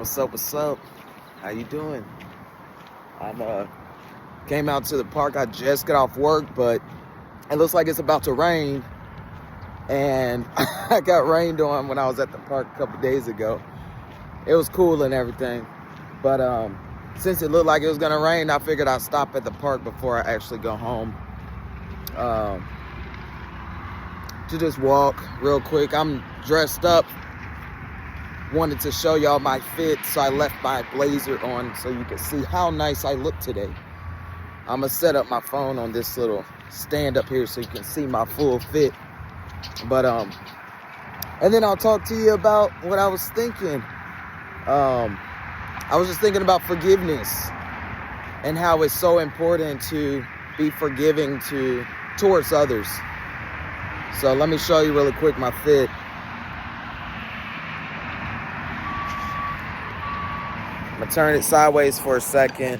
What's up? What's up? How you doing? I'm came out to the park. I just got off work, but it looks like it's about to rain. And I got rained on when I was at the park a couple days ago. It was cool and everything, but since it looked like it was gonna rain, I figured I'd stop at the park before I actually go home to just walk real quick. I'm dressed up. Wanted to show y'all my fit, so I left my blazer on so you can see how nice I look today. I'm gonna set up my phone on this little stand up here so you can see my full fit. But and then I'll talk to you about what I was thinking. I was just thinking about forgiveness and how it's so important to be forgiving towards others. So let me show you really quick my fit. I'm gonna turn it sideways for a second.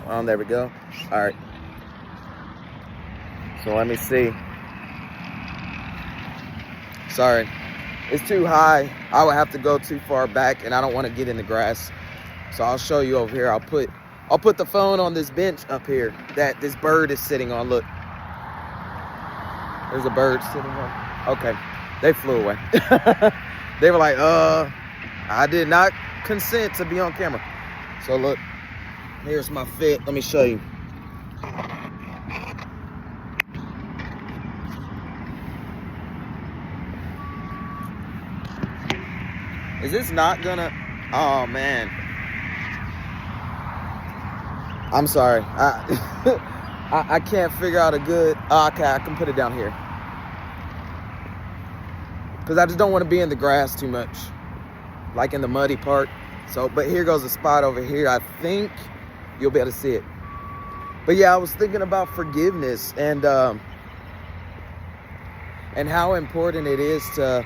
There we go. All right. So let me see. Sorry, it's too high. I would have to go too far back, and I don't want to get in the grass. So I'll show you over here. I'll put the phone on this bench up here that this bird is sitting on. Look, there's a bird sitting on. Okay, they flew away. They were like, I did not consent to be on camera. So look, here's my fit. Let me show you. Is this not gonna? Oh man, I'm sorry. I can't figure out a good. Okay, I can put it down here because I just don't want to be in the grass too much, like in the muddy part. So, but here goes a spot over here. I think you'll be able to see it. But yeah, I was thinking about forgiveness and how important it is to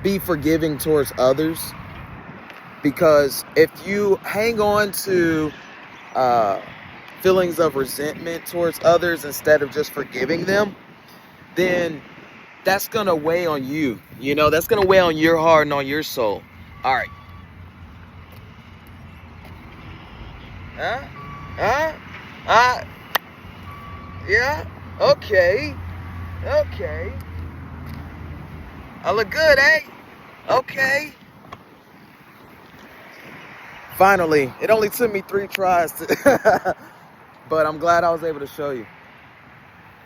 be forgiving towards others. Because if you hang on to feelings of resentment towards others instead of just forgiving them, then that's gonna weigh on you. You know, that's gonna weigh on your heart and on your soul. All right. Yeah. Okay. I look good, eh? Okay. Finally, it only took me 3 tries to but I'm glad I was able to show you.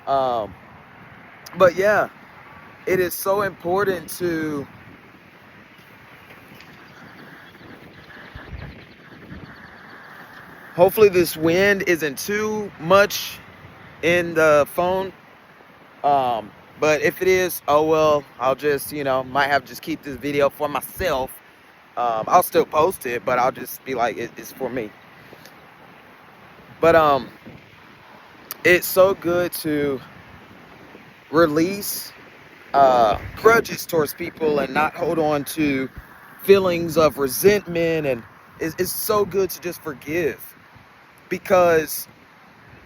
But yeah, it is so important to hopefully this wind isn't too much in the phone. But if it is, oh well, I'll just, might have to just keep this video for myself. I'll still post it, but I'll just be like, it's for me. But it's so good to release grudges towards people and not hold on to feelings of resentment. And it's so good to just forgive, because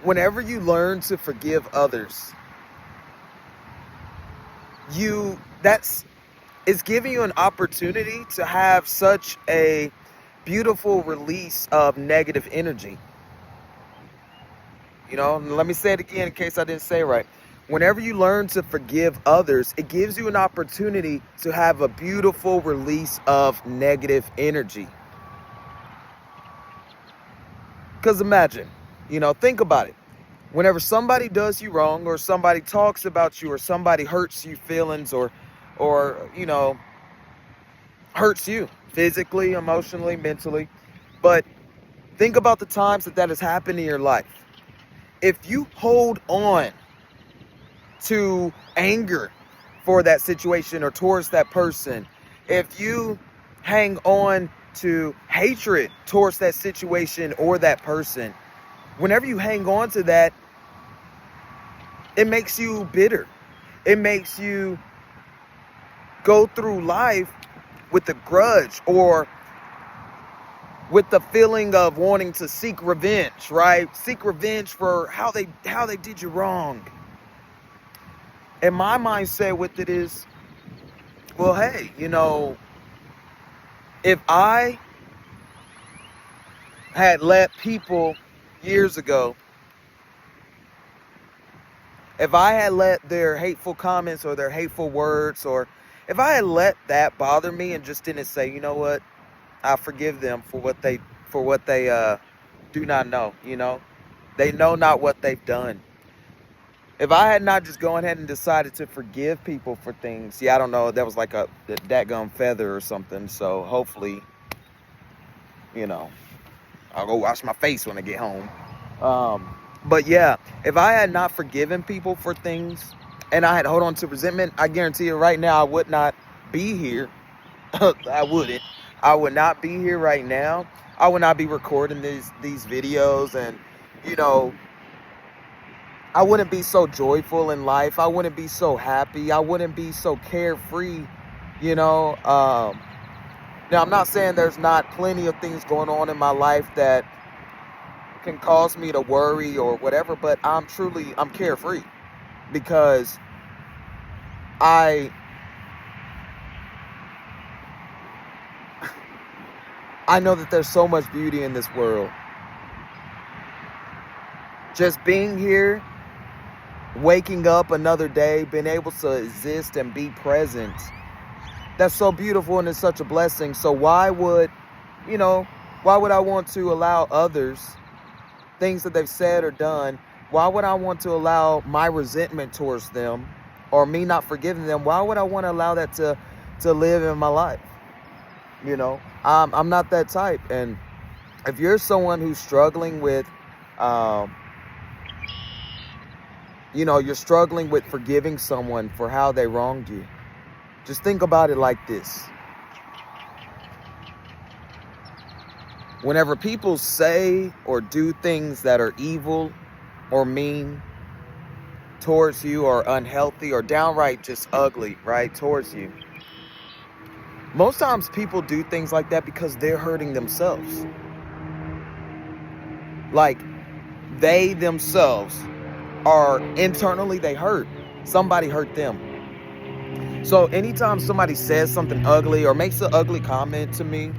whenever you learn to forgive others, it's giving you an opportunity to have such a beautiful release of negative energy. Let me say it again in case I didn't say it right. Whenever you learn to forgive others, it gives you an opportunity to have a beautiful release of negative energy. Because imagine, think about it. Whenever somebody does you wrong, or somebody talks about you, or somebody hurts you feelings, or hurts you physically, emotionally, mentally. But think about the times that has happened in your life. If you hold on to anger for that situation or towards that person, if you hang on to hatred towards that situation or that person, whenever you hang on to that, it makes you bitter. It makes you go through life with a grudge, or with the feeling of wanting to seek revenge, right? Seek revenge for how they did you wrong. And my mindset with it is, well, hey, If I had let people years ago, if I had let their hateful comments or their hateful words, or if I had let that bother me and just didn't say, you know what, I forgive them for what they do not know, they know not what they've done. If I had not just gone ahead and decided to forgive people for things, I don't know, that was like a dadgum feather or something. So hopefully, I'll go wash my face when I get home. But yeah, if I had not forgiven people for things and I had hold on to resentment, I guarantee you right now I would not be here. I wouldn't. I would not be here right now. I would not be recording these videos, and you know, I wouldn't be so joyful in life. I wouldn't be so happy. I wouldn't be so carefree. You know. Now I'm not saying there's not plenty of things going on in my life that can cause me to worry or whatever, but I'm carefree because I know that there's so much beauty in this world. Just being here, waking up another day, being able to exist and be present, that's so beautiful and it's such a blessing. So why would I want to allow others, things that they've said or done, why would I want to allow my resentment towards them or me not forgiving them? Why would I want to allow that to live in my life? I'm not that type. And if you're someone who's struggling with, you're struggling with forgiving someone for how they wronged you, just think about it like this. Whenever people say or do things that are evil or mean towards you or unhealthy or downright just ugly, right, towards you, most times people do things like that because they're hurting themselves. Like they themselves are internally, they hurt. Somebody hurt them. So anytime somebody says something ugly or makes an ugly comment to me,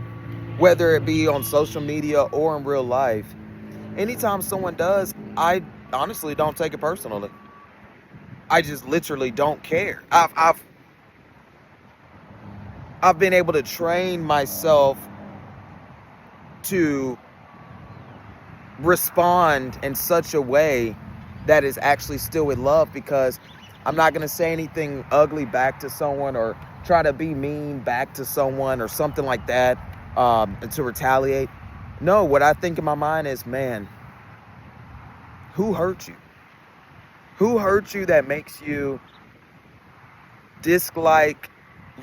whether it be on social media or in real life, anytime someone does, I honestly don't take it personally. I just literally don't care. I've been able to train myself to respond in such a way that is actually still with love, because I'm not going to say anything ugly back to someone or try to be mean back to someone or something like that, to retaliate. No, what I think in my mind is, man, who hurt you? Who hurt you that makes you dislike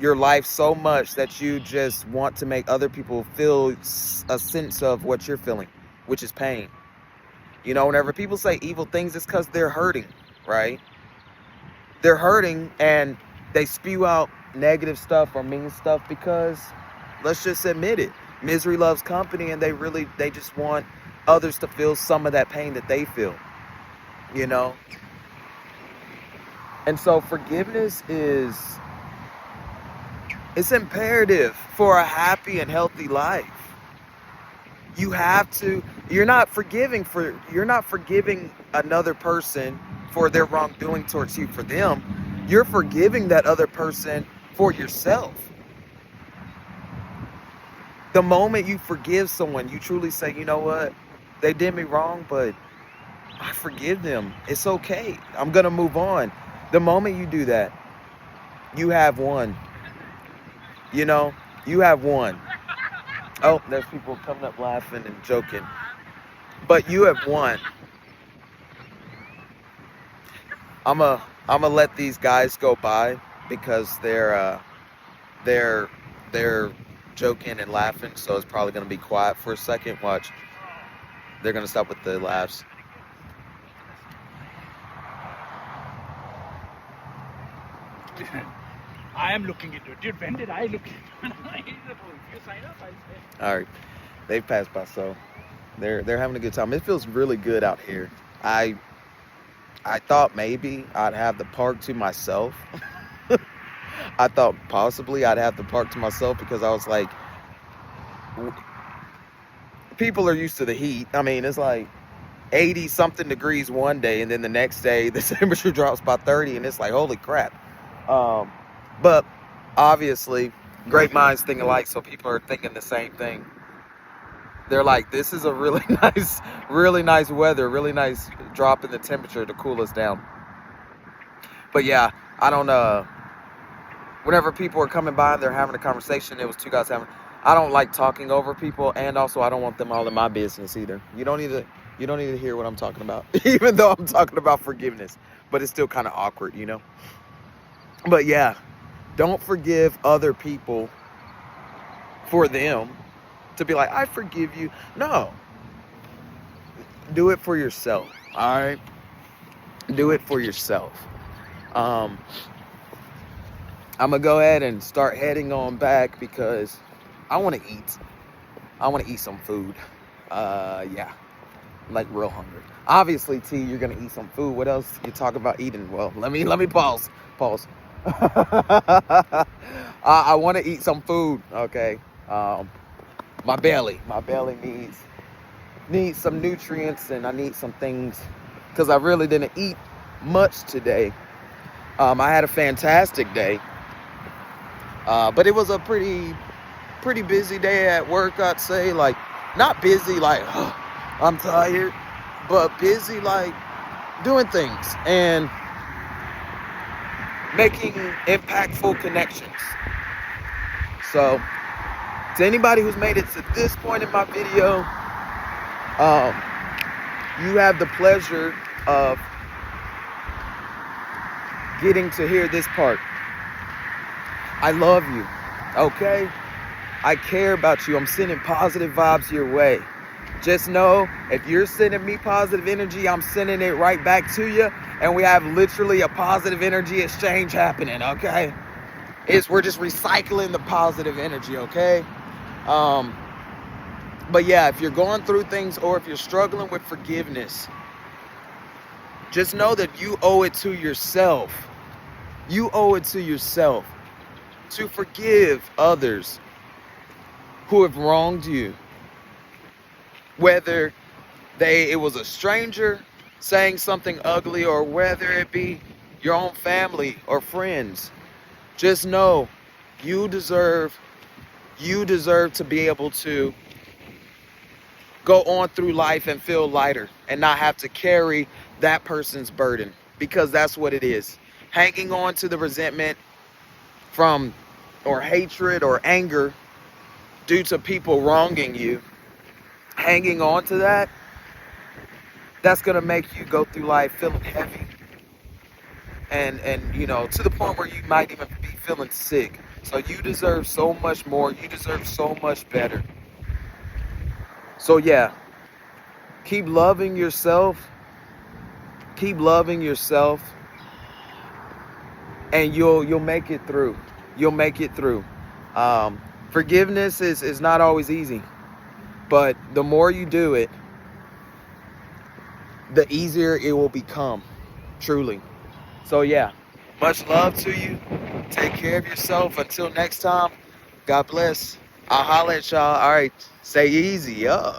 your life so much that you just want to make other people feel a sense of what you're feeling, which is pain? Whenever people say evil things, it's because they're hurting, right? They're hurting and they spew out negative stuff or mean stuff because, let's just admit it, misery loves company, and they just want others to feel some of that pain that they feel, And so forgiveness it's imperative for a happy and healthy life. You're not forgiving another person for their wrongdoing towards you for them. You're forgiving that other person for yourself. The moment you forgive someone, you truly say, you know what? They did me wrong, but I forgive them. It's okay. I'm going to move on. The moment you do that, you have won. You have won. Oh, there's people coming up laughing and joking. But you have won. I'm gonna let these guys go by because they're joking and laughing, so it's probably gonna be quiet for a second. Watch. They're gonna stop with the laughs. I am looking into it. Dude, when did I look into it? You sign up, I'll say. All right. They've passed by, so they're having a good time. It feels really good out here. I thought maybe I'd have the park to myself. I thought possibly I'd have the park to myself because I was like, people are used to the heat. I mean, it's like 80 something degrees one day, and then the next day the temperature drops by 30, and it's like, holy crap. But obviously, great minds think alike, so people are thinking the same thing. They're like, this is a really really nice weather, really nice drop in the temperature to cool us down. But yeah, I don't whenever people are coming by and they're having a conversation, it was two guys having, I don't like talking over people, and also I don't want them all in my business either. You don't need to hear what I'm talking about, even though I'm talking about forgiveness, but it's still kind of awkward, you know. But yeah, don't forgive other people for them to be like, I forgive you. No, do it for yourself. All right, do it for yourself. I'm gonna go ahead and start heading on back because I want to eat. I want to eat some food. Yeah, I'm like real hungry. Obviously, T, you're gonna eat some food. What else you talk about eating? Well, let me pause. I want to eat some food. Okay. My belly needs some nutrients, and I need some things because I really didn't eat much today. I had a fantastic day, but it was a pretty busy day at work, I'd say. Like, not busy like I'm tired, but busy like doing things and making impactful connections. So to anybody who's made it to this point in my video, you have the pleasure of getting to hear this part. I love you, okay? I care about you. I'm sending positive vibes your way. Just know, if you're sending me positive energy, I'm sending it right back to you, and we have literally a positive energy exchange happening, okay? We're just recycling the positive energy, okay? But yeah, if you're going through things or if you're struggling with forgiveness, just know that you owe it to yourself. You owe it to yourself to forgive others who have wronged you. Whether it was a stranger saying something ugly, or whether it be your own family or friends. Just know you deserve to be able to go on through life and feel lighter and not have to carry that person's burden, because that's what it is. Hanging on to the resentment from, or hatred or anger due to people wronging you, hanging on to that's going to make you go through life feeling heavy and you know, to the point where you might even be feeling sick. So you deserve so much more. You deserve so much better. So yeah, keep loving yourself. Keep loving yourself, and you'll make it through. You'll make it through. Forgiveness is not always easy, but the more you do it, the easier it will become, truly. So yeah, much love to you. Take care of yourself. Until next time, God bless. I'll holler at y'all. All right, stay easy. Yeah.